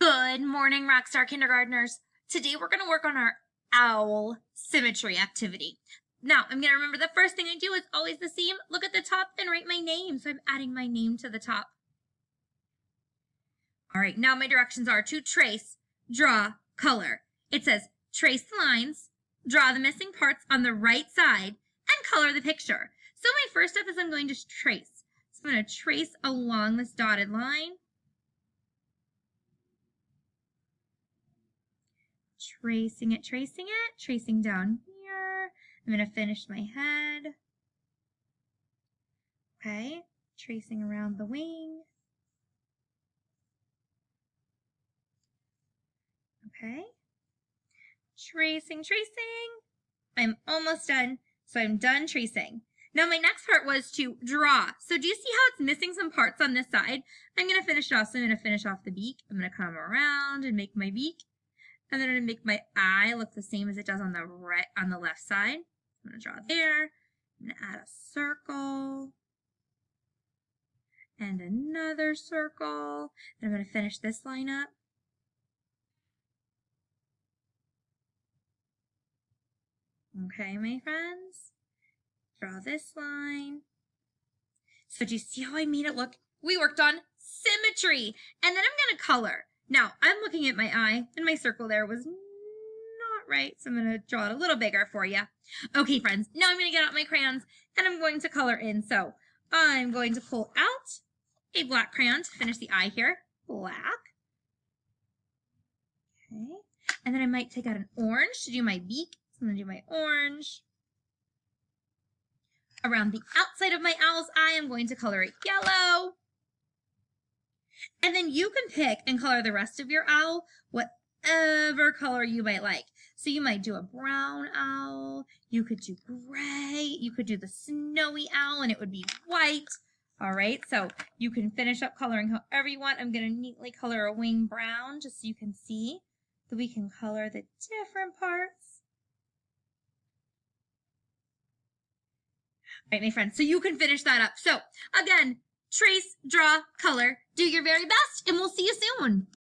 Good morning, Rockstar Kindergartners. Today we're going to work on our owl symmetry activity. Now, I'm going to remember the first thing I do is always the same. Look at the top and write my name. So I'm adding my name to the top. All right, now my directions are to trace, draw, color. It says trace the lines, draw the missing parts on the right side, and color the picture. So my first step is I'm going to trace. So I'm going to trace along this dotted line. Tracing it, tracing down here. I'm going to finish my head. Okay, tracing around the wing. Okay, tracing. I'm almost done, so I'm done tracing. Now my next part was to draw. So do you see how it's missing some parts on this side? I'm going to finish it off. So I'm going to finish off the beak. I'm going to come around and make my beak. And then I'm going to make my eye look the same as it does on the left side. I'm going to draw there. I'm going to add a circle. And another circle. And I'm going to finish this line up. Okay, my friends. Draw this line. So do you see how I made it look? We worked on symmetry. And then I'm going to color. Now, I'm looking at my eye, and my circle there was not right, so I'm going to draw it a little bigger for you. Okay, friends, now I'm going to get out my crayons, and I'm going to color in. So I'm going to pull out a black crayon to finish the eye here. Black. Okay. And then I might take out an orange to do my beak. So I'm going to do my orange. Around the outside of my owl's eye, I'm going to color it yellow. And then you can pick and color the rest of your owl whatever color you might like. So you might do a brown owl, you could do gray, you could do the snowy owl and it would be white. All right, so you can finish up coloring however you want. I'm going to neatly color a wing brown just so you can see that we can color the different parts. All right, my friends, so you can finish that up. So again, trace, draw, color, do your very best, and we'll see you soon.